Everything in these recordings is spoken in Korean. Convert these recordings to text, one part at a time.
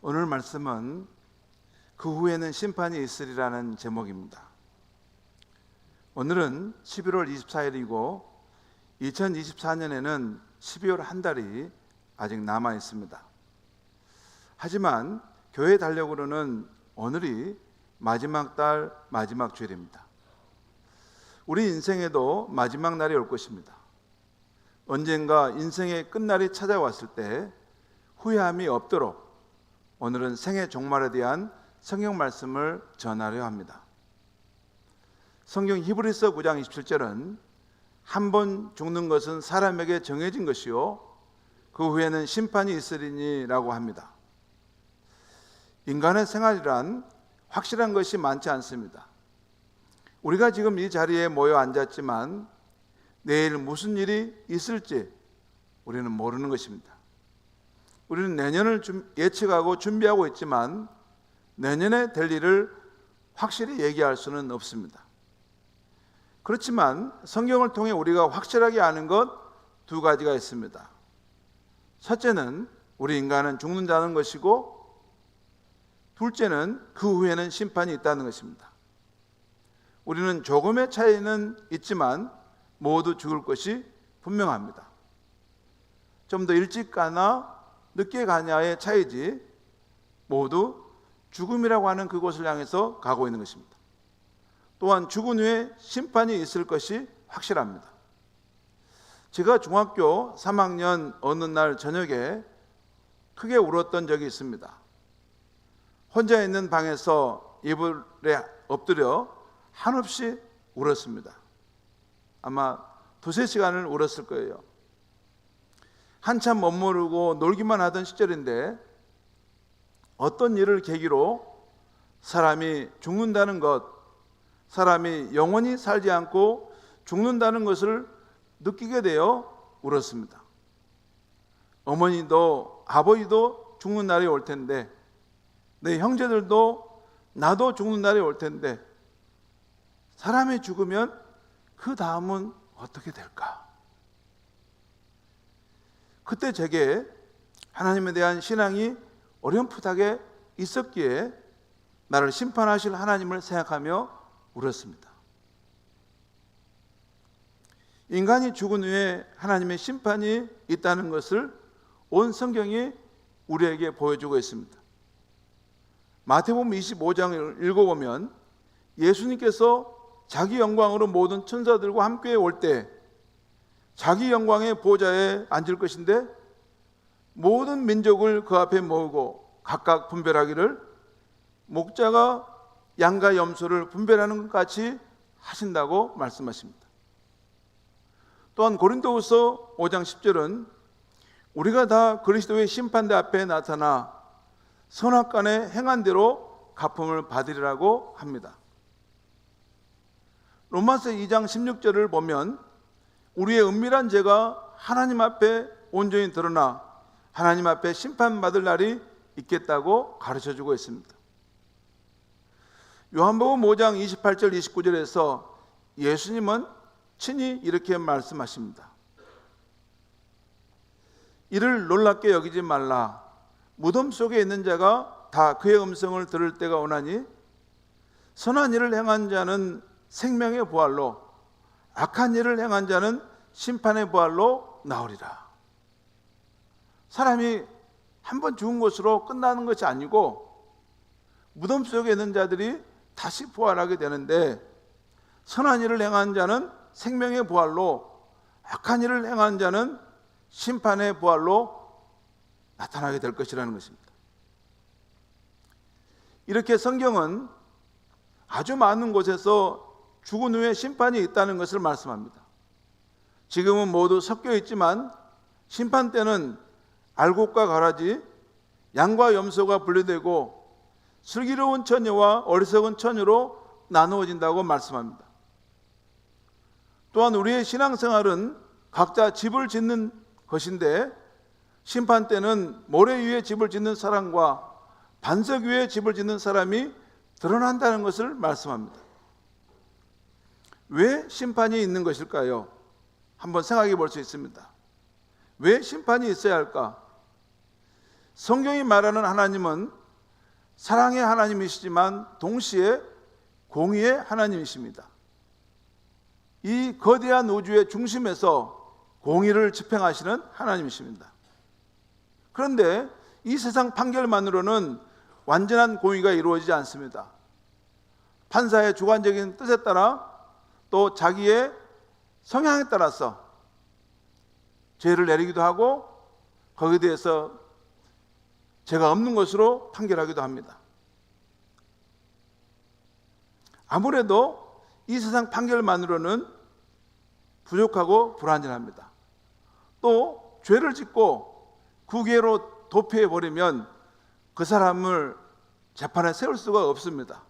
오늘 말씀은 그 후에는 심판이 있으리라는 제목입니다. 오늘은 11월 24일이고 2024년에는 12월 한 달이 아직 남아 있습니다. 하지만 교회 달력으로는 오늘이 마지막 달 마지막 주일입니다. 우리 인생에도 마지막 날이 올 것입니다. 언젠가 인생의 끝날이 찾아왔을 때 후회함이 없도록 오늘은 생애 종말에 대한 성경 말씀을 전하려 합니다. 성경 히브리서 9장 27절은 한 번 죽는 것은 사람에게 정해진 것이요 그 후에는 심판이 있으리니 라고 합니다. 인간의 생활이란 확실한 것이 많지 않습니다. 우리가 지금 이 자리에 모여 앉았지만 내일 무슨 일이 있을지 우리는 모르는 것입니다. 우리는 내년을 예측하고 준비하고 있지만 내년에 될 일을 확실히 얘기할 수는 없습니다. 그렇지만 성경을 통해 우리가 확실하게 아는 것 두 가지가 있습니다. 첫째는 우리 인간은 죽는다는 것이고, 둘째는 그 후에는 심판이 있다는 것입니다. 우리는 조금의 차이는 있지만 모두 죽을 것이 분명합니다. 좀 더 일찍 가나 늦게 가냐의 차이지 모두 죽음이라고 하는 그곳을 향해서 가고 있는 것입니다. 또한 죽은 후에 심판이 있을 것이 확실합니다. 제가 중학교 3학년 어느 날 저녁에 크게 울었던 적이 있습니다. 혼자 있는 방에서 이불에 엎드려 한없이 울었습니다. 아마 두세 시간을 울었을 거예요. 한참 멋모르고 놀기만 하던 시절인데 어떤 일을 계기로 사람이 죽는다는 것, 사람이 영원히 살지 않고 죽는다는 것을 느끼게 되어 울었습니다. 어머니도 아버지도 죽는 날이 올 텐데, 내 형제들도 나도 죽는 날이 올 텐데, 사람이 죽으면 그 다음은 어떻게 될까? 그때 제게 하나님에 대한 신앙이 어렴풋하게 있었기에 나를 심판하실 하나님을 생각하며 울었습니다. 인간이 죽은 후에 하나님의 심판이 있다는 것을 온 성경이 우리에게 보여주고 있습니다. 마태복음 25장을 읽어보면 예수님께서 자기 영광으로 모든 천사들과 함께 올 때 자기 영광의 보좌에 앉을 것인데 모든 민족을 그 앞에 모으고 각각 분별하기를 목자가 양과 염소를 분별하는 것 같이 하신다고 말씀하십니다. 또한 고린도후서 5장 10절은 우리가 다 그리스도의 심판대 앞에 나타나 선악간에 행한 대로 갚음을 받으리라고 합니다. 로마서 2장 16절을 보면 우리의 은밀한 죄가 하나님 앞에 온전히 드러나 하나님 앞에 심판받을 날이 있겠다고 가르쳐주고 있습니다. 요한복음 5장 28절 29절에서 예수님은 친히 이렇게 말씀하십니다. 이를 놀랍게 여기지 말라. 무덤 속에 있는 자가 다 그의 음성을 들을 때가 오나니 선한 일을 행한 자는 생명의 부활로 악한 일을 행한 자는 심판의 부활로 나오리라. 사람이 한 번 죽은 것으로 끝나는 것이 아니고 무덤 속에 있는 자들이 다시 부활하게 되는데, 선한 일을 행한 자는 생명의 부활로 악한 일을 행한 자는 심판의 부활로 나타나게 될 것이라는 것입니다. 이렇게 성경은 아주 많은 곳에서 죽은 후에 심판이 있다는 것을 말씀합니다. 지금은 모두 섞여 있지만 심판 때는 알곡과 가라지, 양과 염소가 분리되고 슬기로운 처녀와 어리석은 처녀로 나누어진다고 말씀합니다. 또한 우리의 신앙생활은 각자 집을 짓는 것인데 심판 때는 모래 위에 집을 짓는 사람과 반석 위에 집을 짓는 사람이 드러난다는 것을 말씀합니다. 왜 심판이 있는 것일까요? 한번 생각해 볼 수 있습니다. 왜 심판이 있어야 할까? 성경이 말하는 하나님은 사랑의 하나님이시지만 동시에 공의의 하나님이십니다. 이 거대한 우주의 중심에서 공의를 집행하시는 하나님이십니다. 그런데 이 세상 판결만으로는 완전한 공의가 이루어지지 않습니다. 판사의 주관적인 뜻에 따라 또 자기의 성향에 따라서 죄를 내리기도 하고 거기에 대해서 죄가 없는 것으로 판결하기도 합니다. 아무래도 이 세상 판결만으로는 부족하고 불완전합니다. 또 죄를 짓고 구계로 도피해버리면 그 사람을 재판에 세울 수가 없습니다.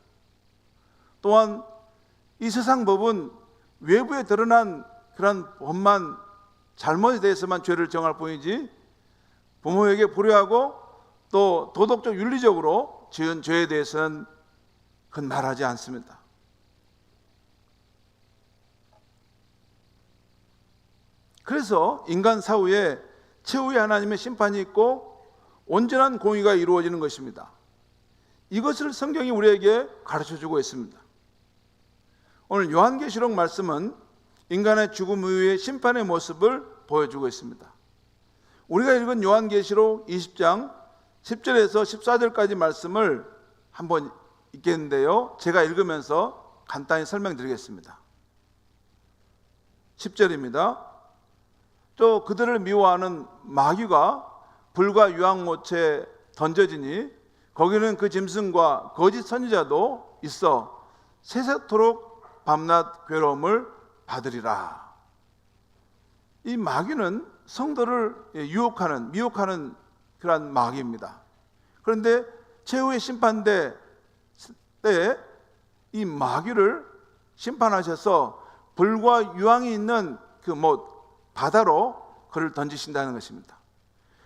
또한 이 세상 법은 외부에 드러난 그런 법만 잘못에 대해서만 죄를 정할 뿐이지 부모에게 불효하고 또 도덕적 윤리적으로 지은 죄에 대해서는 그건 말하지 않습니다. 그래서 인간 사후에 최후의 하나님의 심판이 있고 온전한 공의가 이루어지는 것입니다. 이것을 성경이 우리에게 가르쳐주고 있습니다. 오늘 요한계시록 말씀은 인간의 죽음 이후의 심판의 모습을 보여주고 있습니다. 우리가 읽은 요한계시록 20장 10절에서 14절까지 말씀을 한번 읽겠는데요, 제가 읽으면서 간단히 설명드리겠습니다. 10절입니다. 또 그들을 미워하는 마귀가 불과 유황못에 던져지니 거기는 그 짐승과 거짓 선지자도 있어 세세토록 밤낮 괴로움을 받으리라. 이 마귀는 성도를 미혹하는 그런 마귀입니다. 그런데 최후의 심판대 때 이 마귀를 심판하셔서 불과 유황이 있는 그 바다로 그를 던지신다는 것입니다.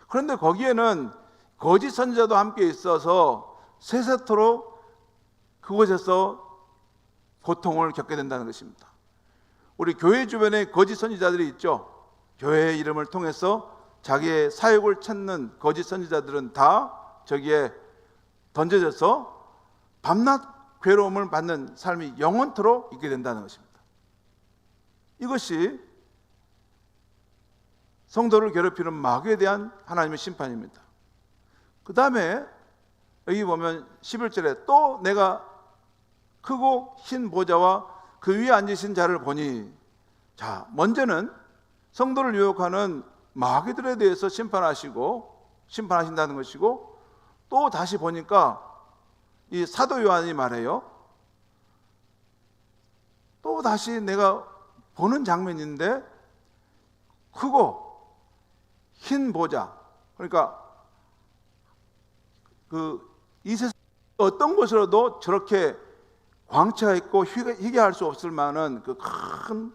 그런데 거기에는 거짓 선지자도 함께 있어서 세세토록 그곳에서 고통을 겪게 된다는 것입니다. 우리 교회 주변에 거짓 선지자들이 있죠. 교회의 이름을 통해서 자기의 사역을 찾는 거짓 선지자들은 다 저기에 던져져서 밤낮 괴로움을 받는 삶이 영원토록 있게 된다는 것입니다. 이것이 성도를 괴롭히는 마귀에 대한 하나님의 심판입니다. 그 다음에 여기 보면 11절에 또 내가 크고 흰 보좌와 그 위에 앉으신 자를 보니, 먼저는 성도를 유혹하는 마귀들에 대해서 심판하신다는 것이고, 또 다시 보니까 이 사도 요한이 말해요. 또 다시 내가 보는 장면인데 크고 흰 보좌, 그러니까 이 세상 어떤 곳으로도 저렇게 광채가 있고 희귀할 수 없을 만한 그 큰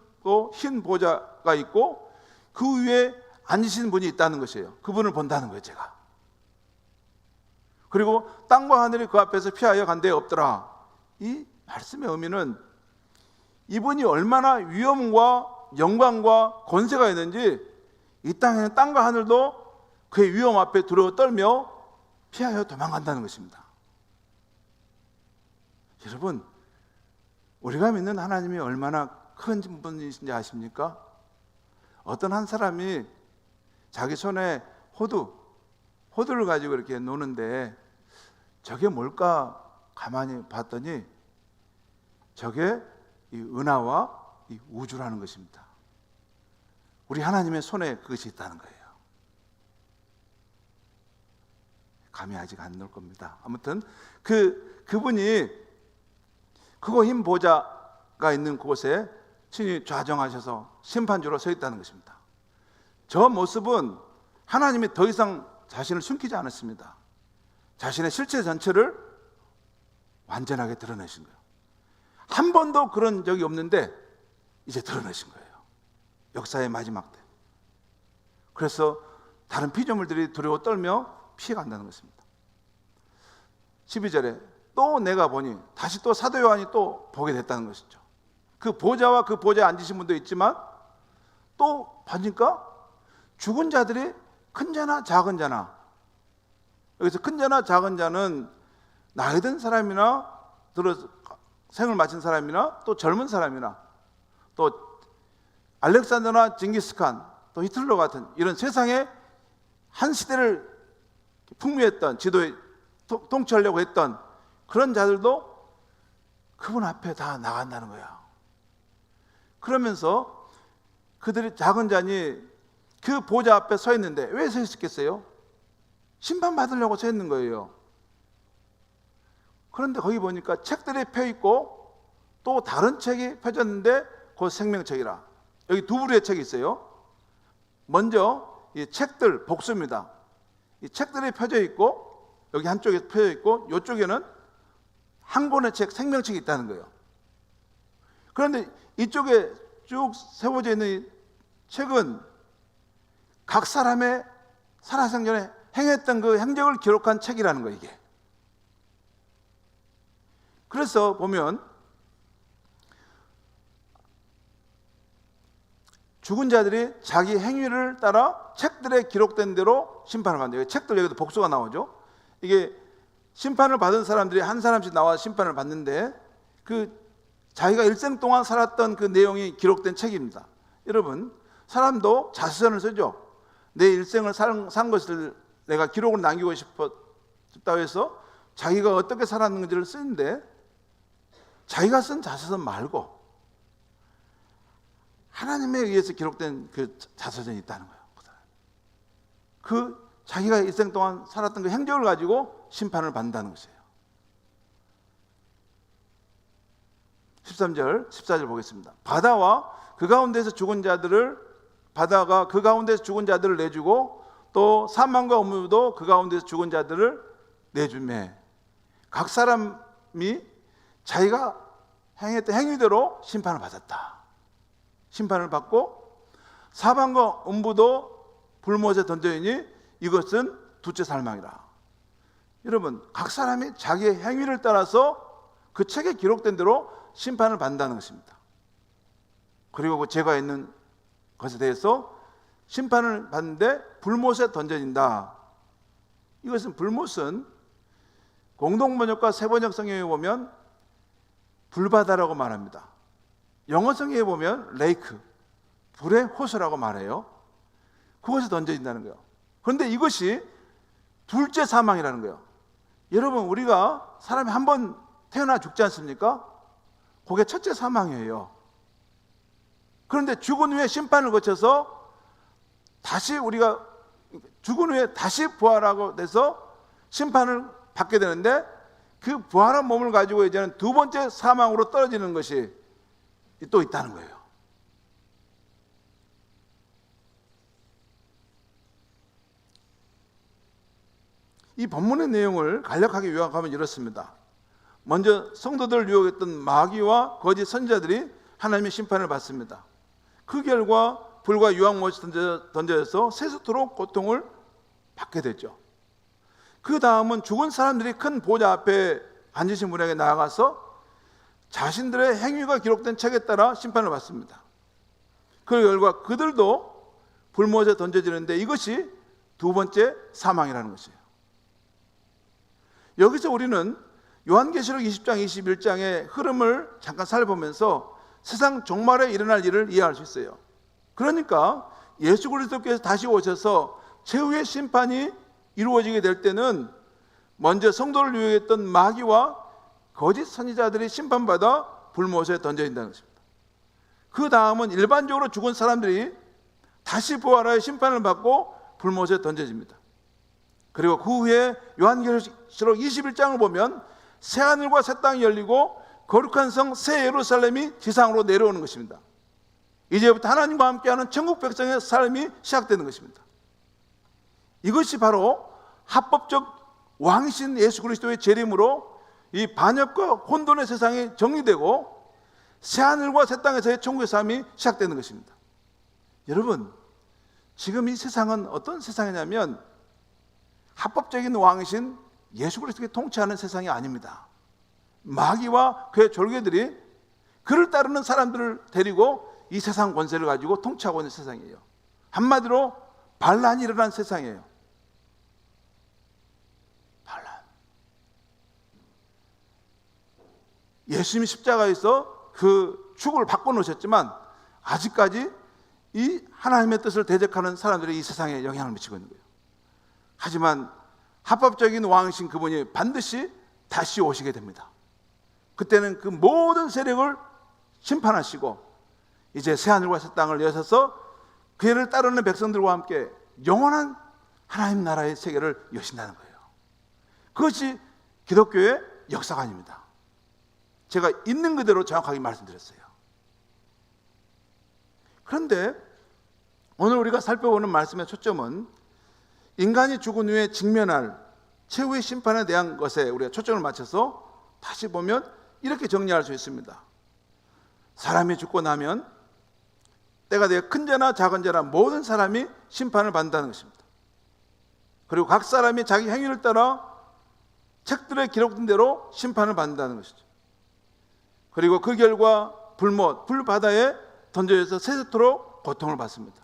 흰 보좌가 있고 그 위에 앉으신 분이 있다는 것이에요. 그분을 본다는 거예요, 제가. 그리고 땅과 하늘이 그 앞에서 피하여 간 데 없더라. 이 말씀의 의미는 이분이 얼마나 위엄과 영광과 권세가 있는지 이 땅에는 땅과 하늘도 그의 위엄 앞에 두려워 떨며 피하여 도망간다는 것입니다. 여러분, 우리가 믿는 하나님이 얼마나 큰 분이신지 아십니까? 어떤 한 사람이 자기 손에 호두를 가지고 이렇게 노는데 저게 뭘까 가만히 봤더니 저게 이 은하와 이 우주라는 것입니다. 우리 하나님의 손에 그것이 있다는 거예요. 감이 아직 안 올 겁니다. 아무튼 그분이 크고 흰 보좌가 있는 곳에 친히 좌정하셔서 심판주로 서 있다는 것입니다. 저 모습은 하나님이 더 이상 자신을 숨기지 않았습니다. 자신의 실체 전체를 완전하게 드러내신 거예요. 한 번도 그런 적이 없는데 이제 드러내신 거예요. 역사의 마지막 때. 그래서 다른 피조물들이 두려워 떨며 피해간다는 것입니다. 12절에 또 내가 보니, 다시 또 사도 요한이 또 보게 됐다는 것이죠. 그 보좌와 그 보좌에 앉으신 분도 있지만 또 보니까 죽은 자들이 큰 자나 작은 자나 여기서 큰 자나 작은 자는 나이 든 사람이나 생을 마친 사람이나 또 젊은 사람이나 또 알렉산더나 징기스칸 또 히틀러 같은 이런 세상의 한 시대를 풍미했던 지도에 통치하려고 했던 그런 자들도 그분 앞에 다 나간다는 거야. 그러면서 그들이 작은 자니 그 보좌 앞에 서 있는데 왜 서 있었겠어요? 심판받으려고 서 있는 거예요. 그런데 거기 보니까 책들이 펴 있고 또 다른 책이 펴졌는데 그 생명책이라. 여기 두 부류의 책이 있어요. 먼저 이 책들 복수입니다. 이 책들이 펴져 있고 여기 한쪽에 펴져 있고 이쪽에는 한 권의 책, 생명책이 있다는 거예요. 그런데 이쪽에 쭉 세워져 있는 이 책은 각 사람의 살아생전에 행했던 그 행적을 기록한 책이라는 거예요, 이게. 그래서 보면 죽은 자들이 자기 행위를 따라 책들에 기록된 대로 심판을 받는다. 책들 여기도 복수가 나오죠. 이게 심판을 받은 사람들이 한 사람씩 나와 심판을 받는데 그 자기가 일생 동안 살았던 그 내용이 기록된 책입니다. 여러분, 사람도 자서전을 쓰죠. 내 일생을 산 것을 내가 기록을 남기고 싶다고 해서 자기가 어떻게 살았는지를 쓰는데 자기가 쓴 자서전 말고 하나님에 의해서 기록된 그 자서전이 있다는 거예요. 그 자기가 일생 동안 살았던 그 행적을 가지고 심판을 받는다는 것이에요. 13절, 14절 보겠습니다. 바다가 그 가운데서 죽은 자들을 내주고 또 사망과 음부도 그 가운데서 죽은 자들을 내주매 각 사람이 자기가 행했던 행위대로 심판을 받았다. 심판을 받고 사방과 음부도 불못에 던져이니 이것은 두째 살망이라. 여러분, 각 사람이 자기의 행위를 따라서 그 책에 기록된 대로 심판을 받는다는 것입니다. 그리고 그 죄가 있는 것에 대해서 심판을 받는데 불못에 던져진다. 이것은 불못은 공동번역과 세번역 성경에 보면 불바다라고 말합니다. 영어 성경에 보면 레이크, 불의 호수라고 말해요. 그것에 던져진다는 거예요. 그런데 이것이 둘째 사망이라는 거예요. 여러분, 우리가 사람이 한 번 태어나 죽지 않습니까? 그게 첫째 사망이에요. 그런데 죽은 후에 심판을 거쳐서 다시 우리가 죽은 후에 다시 부활하고 돼서 심판을 받게 되는데 그 부활한 몸을 가지고 이제는 두 번째 사망으로 떨어지는 것이 또 있다는 거예요. 이 본문의 내용을 간략하게 요약하면 이렇습니다. 먼저 성도들을 유혹했던 마귀와 거짓 선지자들이 하나님의 심판을 받습니다. 그 결과 불과 유황못이 던져져서 세수토록 고통을 받게 됐죠. 그 다음은 죽은 사람들이 큰 보좌 앞에 앉으신 분에게 나아가서 자신들의 행위가 기록된 책에 따라 심판을 받습니다. 그 결과 그들도 불못에 던져지는데 이것이 두 번째 사망이라는 것이에요. 여기서 우리는 요한계시록 20장, 21장의 흐름을 잠깐 살펴보면서 세상 종말에 일어날 일을 이해할 수 있어요. 그러니까 예수 그리스도께서 다시 오셔서 최후의 심판이 이루어지게 될 때는 먼저 성도를 유혹했던 마귀와 거짓 선지자들이 심판받아 불못에 던져진다는 것입니다. 그 다음은 일반적으로 죽은 사람들이 다시 부활하여 심판을 받고 불못에 던져집니다. 그리고 그 후에 요한계시록 21장을 보면 새하늘과 새 땅이 열리고 거룩한 성 새 예루살렘이 지상으로 내려오는 것입니다. 이제부터 하나님과 함께하는 천국 백성의 삶이 시작되는 것입니다. 이것이 바로 합법적 왕이신 예수 그리스도의 재림으로 이 반역과 혼돈의 세상이 정리되고 새하늘과 새 땅에서의 천국의 삶이 시작되는 것입니다. 여러분, 지금 이 세상은 어떤 세상이냐면 합법적인 왕이신 예수 그리스도께 통치하는 세상이 아닙니다. 마귀와 그의 졸개들이 그를 따르는 사람들을 데리고 이 세상 권세를 가지고 통치하고 있는 세상이에요. 한마디로 반란이 일어난 세상이에요. 예수님이 십자가에서 그 축을 바꿔놓으셨지만 아직까지 이 하나님의 뜻을 대적하는 사람들이 이 세상에 영향을 미치고 있는 거예요. 하지만 합법적인 왕이신 그분이 반드시 다시 오시게 됩니다. 그때는 그 모든 세력을 심판하시고 이제 새하늘과 새 땅을 여셔서 그를 따르는 백성들과 함께 영원한 하나님 나라의 세계를 여신다는 거예요. 그것이 기독교의 역사관입니다. 제가 있는 그대로 정확하게 말씀드렸어요. 그런데 오늘 우리가 살펴보는 말씀의 초점은 인간이 죽은 후에 직면할 최후의 심판에 대한 것에 우리가 초점을 맞춰서 다시 보면 이렇게 정리할 수 있습니다. 사람이 죽고 나면 때가 되어 큰 자나 작은 자나 모든 사람이 심판을 받는다는 것입니다. 그리고 각 사람이 자기 행위를 따라 책들에 기록된 대로 심판을 받는다는 것이죠. 그리고 그 결과 불바다에 던져져서 세세토록 고통을 받습니다.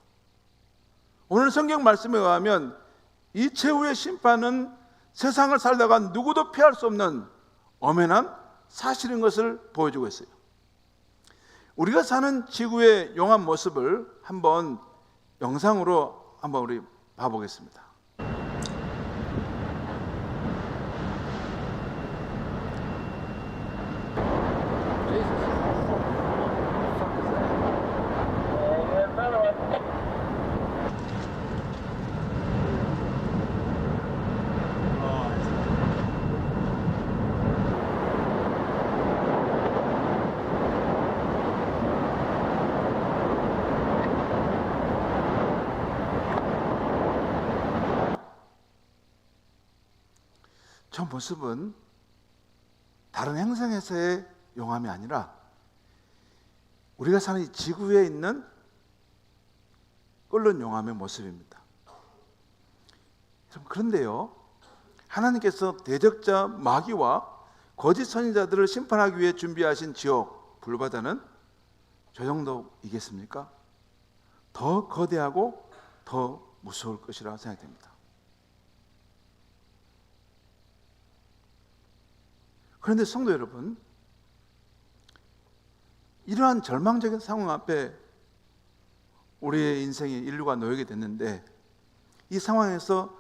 오늘 성경 말씀에 의하면 이 최후의 심판은 세상을 살다가 누구도 피할 수 없는 엄연한 사실인 것을 보여주고 있어요. 우리가 사는 지구의 용한 모습을 한번 영상으로 한번 우리 봐보겠습니다. 저 모습은 다른 행성에서의 용암이 아니라 우리가 사는 이 지구에 있는 끓는 용암의 모습입니다. 그런데요, 하나님께서 대적자 마귀와 거짓 선지자들을 심판하기 위해 준비하신 지옥 불바다는 저 정도이겠습니까? 더 거대하고 더 무서울 것이라 생각됩니다. 그런데 성도 여러분, 이러한 절망적인 상황 앞에 우리의 인생이 인류가 놓이게 됐는데 이 상황에서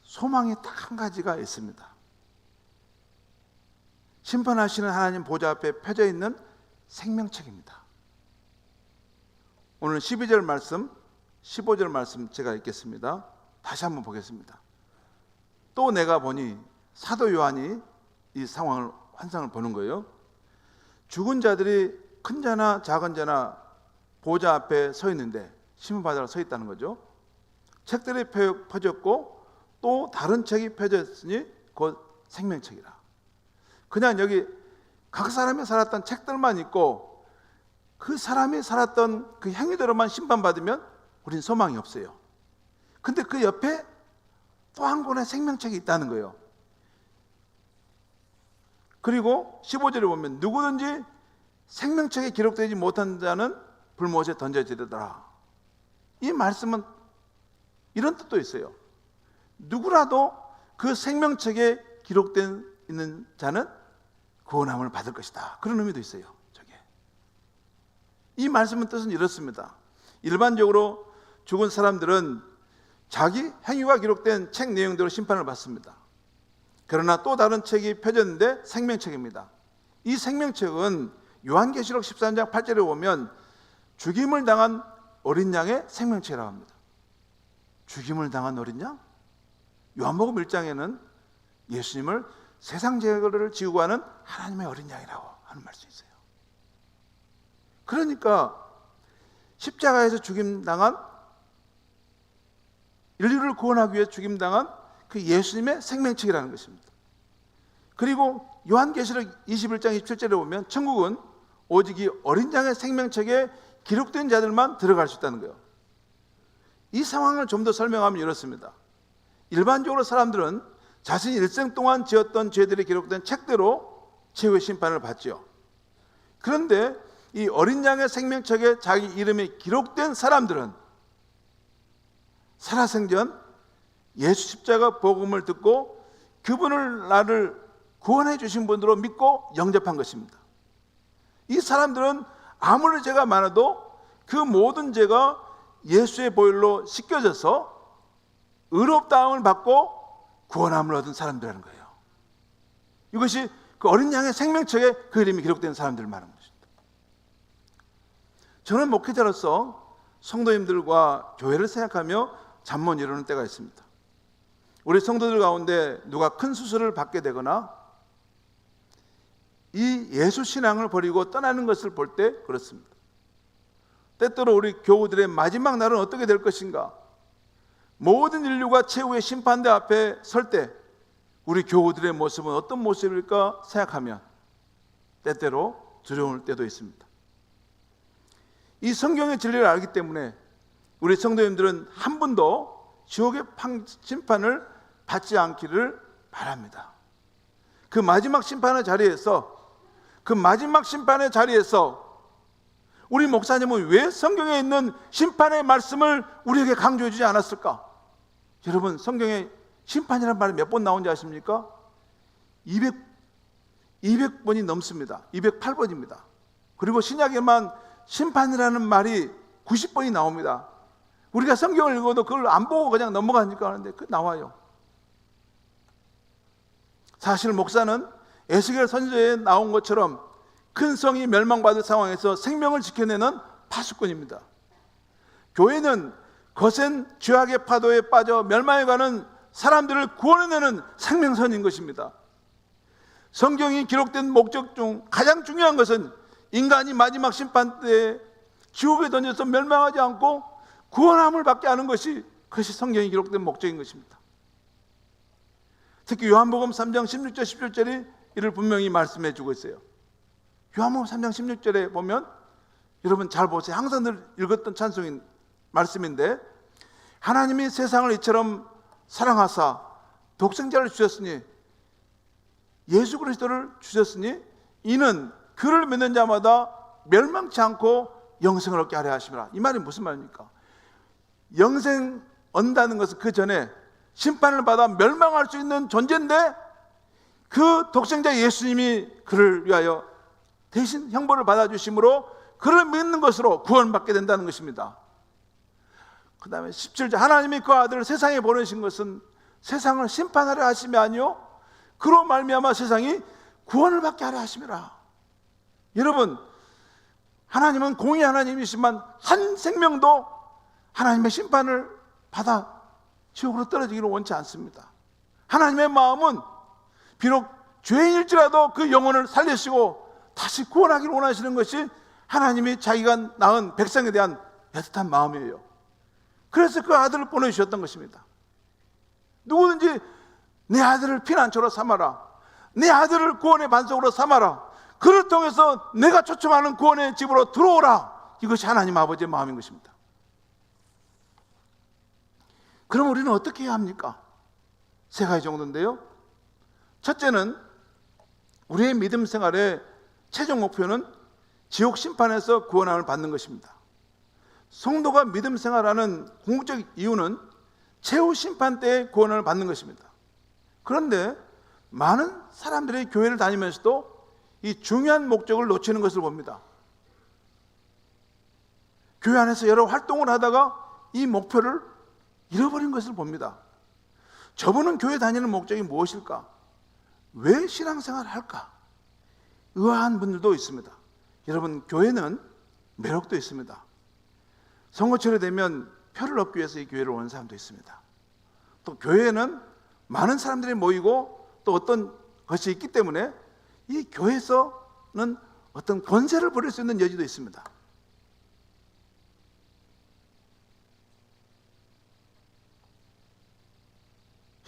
소망이 딱 한 가지가 있습니다. 심판하시는 하나님 보좌 앞에 펴져 있는 생명책입니다. 오늘 12절 말씀, 15절 말씀 제가 읽겠습니다. 다시 한번 보겠습니다. 또 내가 보니 사도 요한이 이 상황을 환상을 보는 거예요. 죽은 자들이 큰 자나 작은 자나 보좌 앞에 서 있는데 심판받으러 서 있다는 거죠. 책들이 펴졌고 또 다른 책이 펴졌으니 곧 생명책이라. 그냥 여기 각 사람이 살았던 책들만 있고 그 사람이 살았던 그 행위대로만 심판받으면 우린 소망이 없어요. 근데 그 옆에 또 한 권의 생명책이 있다는 거예요. 그리고 15절에 보면 누구든지 생명책에 기록되지 못한 자는 불못에 던져지리더라. 이 말씀은 이런 뜻도 있어요. 누구라도 그 생명책에 기록된 있는 자는 구원함을 받을 것이다. 그런 의미도 있어요. 저게. 이 말씀의 뜻은 이렇습니다. 일반적으로 죽은 사람들은 자기 행위가 기록된 책 내용대로 심판을 받습니다. 그러나 또 다른 책이 펴졌는데 생명책입니다. 이 생명책은 요한계시록 13장 8절에 보면 죽임을 당한 어린 양의 생명책이라고 합니다. 죽임을 당한 어린 양? 요한복음 1장에는 예수님을 세상 죄를 지우고 하는 하나님의 어린 양이라고 하는 말씀이 있어요. 그러니까 십자가에서 죽임당한, 인류를 구원하기 위해 죽임당한 그 예수님의 생명책이라는 것입니다. 그리고 요한계시록 21장 27절에 보면 천국은 오직 이 어린 양의 생명책에 기록된 자들만 들어갈 수 있다는 거예요. 이 상황을 좀 더 설명하면 이렇습니다. 일반적으로 사람들은 자신이 일생 동안 지었던 죄들이 기록된 책대로 최후의 심판을 받죠. 그런데 이 어린 양의 생명책에 자기 이름이 기록된 사람들은 살아생전 예수 십자가 복음을 듣고 그분을 나를 구원해 주신 분으로 믿고 영접한 것입니다. 이 사람들은 아무리 죄가 많아도 그 모든 죄가 예수의 보혈로 씻겨져서 의롭다함을 받고 구원함을 얻은 사람들이라는 거예요. 이것이 그 어린 양의 생명책에 그 이름이 기록된 사람들을 말하는 것입니다. 저는 목회자로서 성도님들과 교회를 생각하며 잠 못 이루는 때가 있습니다. 우리 성도들 가운데 누가 큰 수술을 받게 되거나 이 예수 신앙을 버리고 떠나는 것을 볼 때 그렇습니다. 때때로 우리 교우들의 마지막 날은 어떻게 될 것인가? 모든 인류가 최후의 심판대 앞에 설 때 우리 교우들의 모습은 어떤 모습일까 생각하면 때때로 두려울 때도 있습니다. 이 성경의 진리를 알기 때문에 우리 성도님들은 한 번도 지옥의 심판을 받지 않기를 바랍니다. 그 마지막 심판의 자리에서 우리 목사님은 왜 성경에 있는 심판의 말씀을 우리에게 강조해 주지 않았을까? 여러분, 성경에 심판이라는 말이 몇 번 나온지 아십니까? 200번이 넘습니다. 208번입니다. 그리고 신약에만 심판이라는 말이 90번이 나옵니다. 우리가 성경을 읽어도 그걸 안 보고 그냥 넘어가니까 하는데 그 나와요. 사실 목사는 에스겔 선지자에 나온 것처럼 큰 성이 멸망받을 상황에서 생명을 지켜내는 파수꾼입니다. 교회는 거센 죄악의 파도에 빠져 멸망해가는 사람들을 구원해내는 생명선인 것입니다. 성경이 기록된 목적 중 가장 중요한 것은 인간이 마지막 심판 때에 지옥에 던져서 멸망하지 않고 구원함을 받게 하는 것이, 그것이 성경이 기록된 목적인 것입니다. 특히 요한복음 3장 16절 17절이 이를 분명히 말씀해 주고 있어요. 요한복음 3장 16절에 보면, 여러분 잘 보세요. 항상 늘 읽었던 찬송인 말씀인데, 하나님이 세상을 이처럼 사랑하사 독생자를 주셨으니, 예수 그리스도를 주셨으니 이는 그를 믿는 자마다 멸망치 않고 영생을 얻게 하려 하심이라. 이 말이 무슨 말입니까? 영생 얻는다는 것은 그 전에 심판을 받아 멸망할 수 있는 존재인데, 그 독생자 예수님이 그를 위하여 대신 형벌을 받아주심으로 그를 믿는 것으로 구원받게 된다는 것입니다. 그 다음에 17절, 하나님이 그 아들을 세상에 보내신 것은 세상을 심판하려 하심이 아니요 그로 말미암아 세상이 구원을 받게 하려 하심이라. 여러분, 하나님은 공의 하나님이시지만 한 생명도 하나님의 심판을 받아 지옥으로 떨어지기를 원치 않습니다. 하나님의 마음은 비록 죄인일지라도 그 영혼을 살리시고 다시 구원하기를 원하시는 것이 하나님이 자기가 낳은 백성에 대한 애틋한 마음이에요. 그래서 그 아들을 보내주셨던 것입니다. 누구든지 내 아들을 피난처로 삼아라, 내 아들을 구원의 반석으로 삼아라, 그를 통해서 내가 초청하는 구원의 집으로 들어오라, 이것이 하나님 아버지의 마음인 것입니다. 그럼 우리는 어떻게 해야 합니까? 세 가지 정도인데요. 첫째는 우리의 믿음 생활의 최종 목표는 지옥 심판에서 구원함을 받는 것입니다. 성도가 믿음 생활하는 궁극적 이유는 최후 심판 때의 구원을 받는 것입니다. 그런데 많은 사람들이 교회를 다니면서도 이 중요한 목적을 놓치는 것을 봅니다. 교회 안에서 여러 활동을 하다가 이 목표를 잃어버린 것을 봅니다. 저분은 교회 다니는 목적이 무엇일까? 왜 신앙생활을 할까? 의아한 분들도 있습니다. 여러분, 교회는 매력도 있습니다. 선거철이 되면 표를 얻기 위해서 이 교회를 오는 사람도 있습니다. 또 교회에는 많은 사람들이 모이고 또 어떤 것이 있기 때문에 이 교회에서는 어떤 권세를 부릴 수 있는 여지도 있습니다.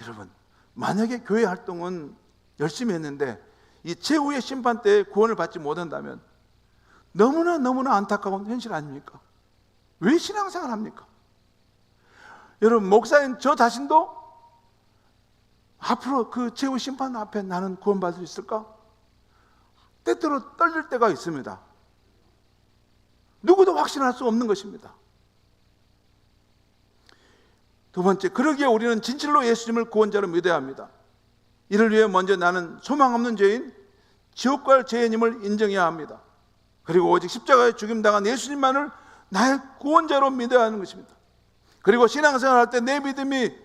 여러분, 만약에 교회 활동은 열심히 했는데 이 최후의 심판 때에 구원을 받지 못한다면 너무나 안타까운 현실 아닙니까? 왜 신앙생활 합니까? 여러분, 목사인 저 자신도 앞으로 그 최후 심판 앞에 나는 구원받을 수 있을까? 때때로 떨릴 때가 있습니다. 누구도 확신할 수 없는 것입니다. 두 번째, 그러기에 우리는 진실로 예수님을 구원자로 믿어야 합니다. 이를 위해 먼저 나는 소망 없는 죄인, 지옥 갈 죄인임을 인정해야 합니다. 그리고 오직 십자가에 죽임당한 예수님만을 나의 구원자로 믿어야 하는 것입니다. 그리고 신앙생활할 때 내 믿음이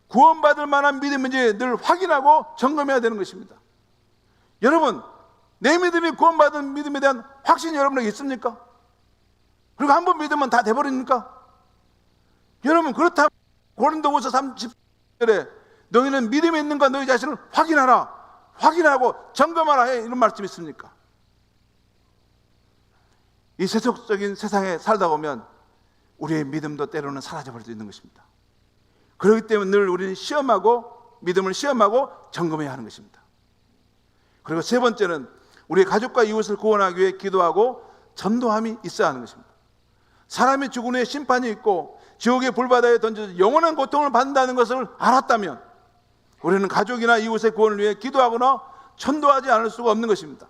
구원받을 만한 믿음인지 늘 확인하고 점검해야 되는 것입니다. 여러분, 내 믿음이 구원받은 믿음에 대한 확신이 여러분에게 있습니까? 그리고 한 번 믿으면 다 돼버립니까? 여러분, 그렇다면 고린도후서 30절에 너희는 믿음이 있는가 너희 자신을 확인하라, 확인하고 점검하라 해, 이런 말씀이 있습니까? 이 세속적인 세상에 살다 보면 우리의 믿음도 때로는 사라져버릴 수 있는 것입니다. 그렇기 때문에 늘 우리는 믿음을 시험하고 점검해야 하는 것입니다. 그리고 세 번째는 우리의 가족과 이웃을 구원하기 위해 기도하고 전도함이 있어야 하는 것입니다. 사람이 죽은 후에 심판이 있고 지옥의 불바다에 던져서 영원한 고통을 받는다는 것을 알았다면 우리는 가족이나 이웃의 구원을 위해 기도하거나 전도하지 않을 수가 없는 것입니다.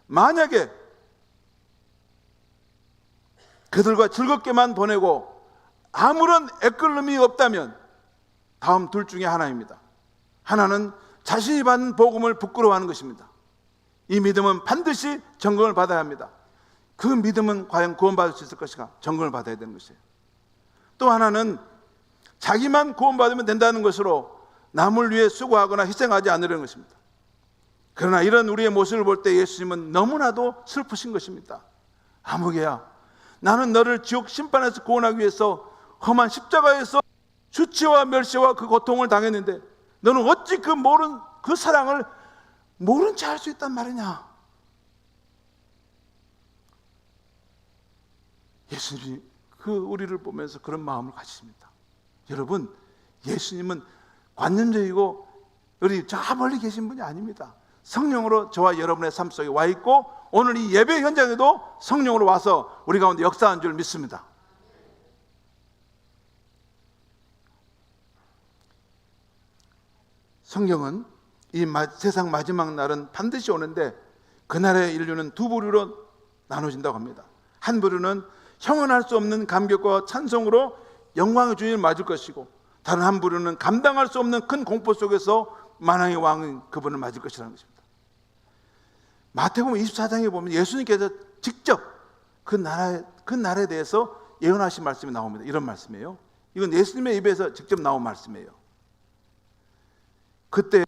만약에 그들과 즐겁게만 보내고 아무런 애끌림이 없다면 다음 둘 중에 하나입니다. 하나는 자신이 받는 복음을 부끄러워하는 것입니다. 이 믿음은 반드시 점검을 받아야 합니다. 그 믿음은 과연 구원받을 수 있을 것인가 점검을 받아야 되는 것이에요. 또 하나는 자기만 구원받으면 된다는 것으로 남을 위해 수고하거나 희생하지 않으려는 것입니다. 그러나 이런 우리의 모습을 볼 때 예수님은 너무나도 슬프신 것입니다. 아무개야, 나는 너를 지옥 심판에서 구원하기 위해서 험한 십자가에서 수치와 멸시와 그 고통을 당했는데 너는 어찌 그 사랑을 모른 채 할 수 있단 말이냐. 예수님이 우리를 보면서 그런 마음을 가지십니다. 여러분, 예수님은 관념적이고 우리 저 멀리 계신 분이 아닙니다. 성령으로 저와 여러분의 삶 속에 와 있고 오늘 이 예배 현장에도 성령으로 와서 우리 가운데 역사한 줄 믿습니다. 성경은 이 세상 마지막 날은 반드시 오는데 그날의 인류는 두 부류로 나눠진다고 합니다. 한 부류는 형언할 수 없는 감격과 찬송으로 영광의 주님을 맞을 것이고 다른 한 부류는 감당할 수 없는 큰 공포 속에서 만왕의 왕인 그분을 맞을 것이라는 것입니다. 마태복음 24장에 보면 예수님께서 직접 그 날에 대해서 예언하신 말씀이 나옵니다. 이런 말씀이에요. 이건 예수님의 입에서 직접 나온 말씀이에요. 그때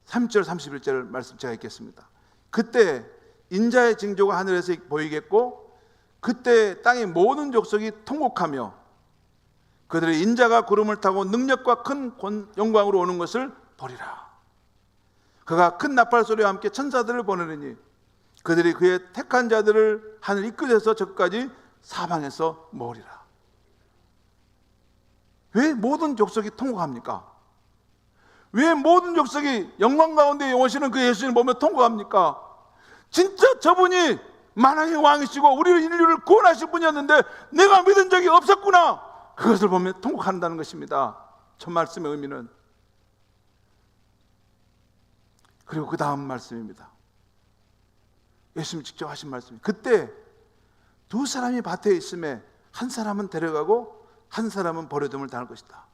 3절 31절 말씀 제가 읽겠습니다. 그때 인자의 징조가 하늘에서 보이겠고 그때 땅의 모든 족속이 통곡하며 그들의 인자가 구름을 타고 능력과 큰 영광으로 오는 것을 보리라. 그가 큰 나팔 소리와 함께 천사들을 보내느니 그들이 그의 택한 자들을 하늘 이끌어서 저까지 사방에서 모으리라. 왜 모든 족속이 통곡합니까? 왜 모든 족속이 영광 가운데 오시는 그 예수님을 보며 통곡합니까? 진짜 저분이 만왕의 왕이시고 우리 인류를 구원하실 분이었는데 내가 믿은 적이 없었구나. 그것을 보며 통곡한다는 것입니다. 첫 말씀의 의미는. 그리고 그 다음 말씀입니다. 예수님 직접 하신 말씀입니다. 그때 두 사람이 밭에 있음에 한 사람은 데려가고 한 사람은 버려둠을 당할 것이다.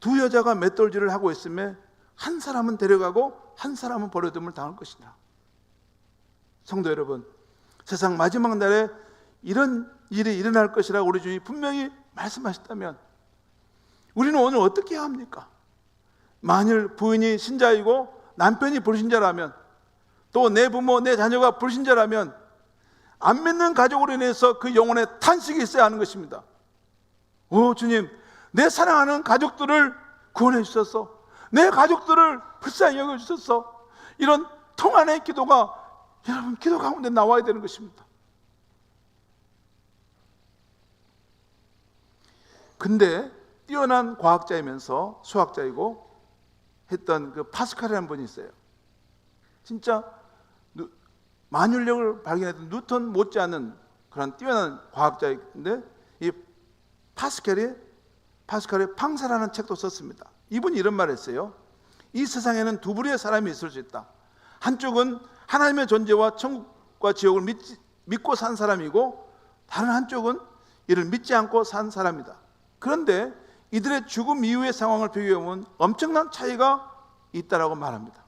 두 여자가 맷돌질을 하고 있음에 한 사람은 데려가고 한 사람은 버려둠을 당할 것이다. 성도 여러분, 세상 마지막 날에 이런 일이 일어날 것이라고 우리 주님이 분명히 말씀하셨다면 우리는 오늘 어떻게 해야 합니까? 만일 부인이 신자이고 남편이 불신자라면 또 내 부모, 내 자녀가 불신자라면 안 믿는 가족으로 인해서 그 영혼에 탄식이 있어야 하는 것입니다. 오 주님, 내 사랑하는 가족들을 구원해 주셔서 내 가족들을 불쌍히 여겨 주셔서 이런 통안의 기도가 여러분 기도 가운데 나와야 되는 것입니다. 근데 뛰어난 과학자이면서 수학자이고 했던 그 파스칼이라는 분이 있어요. 진짜 만율력을 발견했던 뉴턴 못지않은 그런 뛰어난 과학자인데 이 파스칼이 팡사라는 책도 썼습니다. 이분이 이런 말을 했어요. 이 세상에는 두 부류의 사람이 있을 수 있다. 한쪽은 하나님의 존재와 천국과 지옥을 믿고 산 사람이고 다른 한쪽은 이를 믿지 않고 산 사람이다. 그런데 이들의 죽음 이후의 상황을 비교해보면 엄청난 차이가 있다라고 말합니다.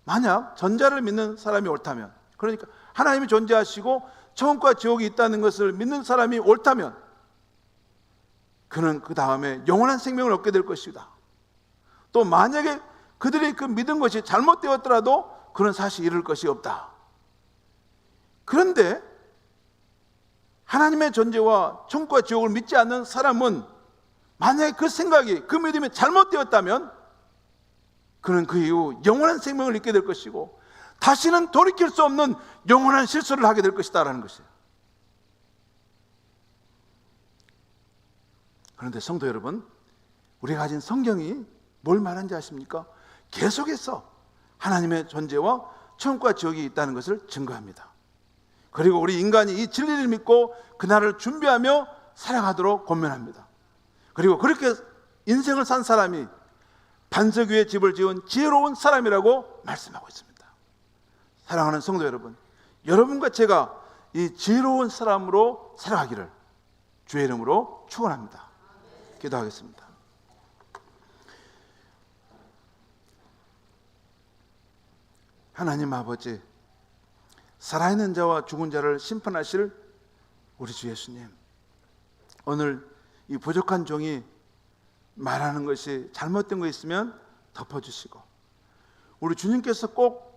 만약 전자를 믿는 사람이 옳다면, 그러니까 하나님이 존재하시고 천국과 지옥이 있다는 것을 믿는 사람이 옳다면 그는 그 다음에 영원한 생명을 얻게 될 것이다. 또 만약에 그들이 그 믿은 것이 잘못되었더라도 그는 사실 잃을 것이 없다. 그런데 하나님의 존재와 천국과 지옥을 믿지 않는 사람은 만약에 그 생각이, 그 믿음이 잘못되었다면 그는 그 이후 영원한 생명을 잃게 될 것이고 다시는 돌이킬 수 없는 영원한 실수를 하게 될 것이다라는 것이에요. 그런데 성도 여러분, 우리가 가진 성경이 뭘 말하는지 아십니까? 계속해서 하나님의 존재와 천국과 지옥이 있다는 것을 증거합니다. 그리고 우리 인간이 이 진리를 믿고 그날을 준비하며 살아가도록 권면합니다. 그리고 그렇게 인생을 산 사람이 반석 위에 집을 지은 지혜로운 사람이라고 말씀하고 있습니다. 사랑하는 성도 여러분, 여러분과 제가 이 지혜로운 사람으로 살아가기를 주의 이름으로 축원합니다. 기도하겠습니다. 하나님 아버지, 살아있는 자와 죽은 자를 심판하실 우리 주 예수님, 오늘 이 부족한 종이 말하는 것이 잘못된 거 있으면 덮어주시고, 우리 주님께서 꼭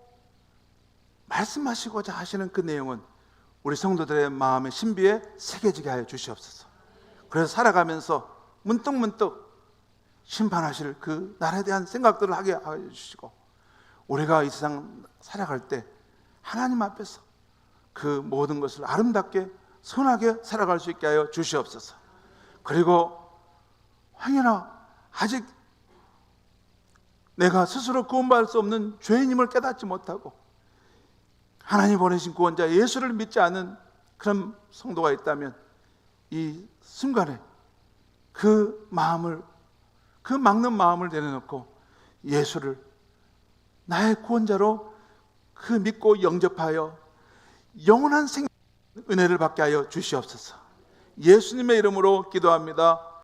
말씀하시고자 하시는 그 내용은 우리 성도들의 마음의 신비에 새겨지게 하여 주시옵소서. 그래서 살아가면서 문득문득 심판하실 그 날에 대한 생각들을 하게 하여 주시고, 우리가 이 세상 살아갈 때 하나님 앞에서 그 모든 것을 아름답게 선하게 살아갈 수 있게 하여 주시옵소서. 그리고 황연아, 아직 내가 스스로 구원받을 수 없는 죄인임을 깨닫지 못하고 하나님 보내신 구원자 예수를 믿지 않은 그런 성도가 있다면 이 순간에 그 마음을, 그 막는 마음을 내려놓고 예수를 나의 구원자로 그 믿고 영접하여 영원한 생명 은혜를 받게 하여 주시옵소서. 예수님의 이름으로 기도합니다.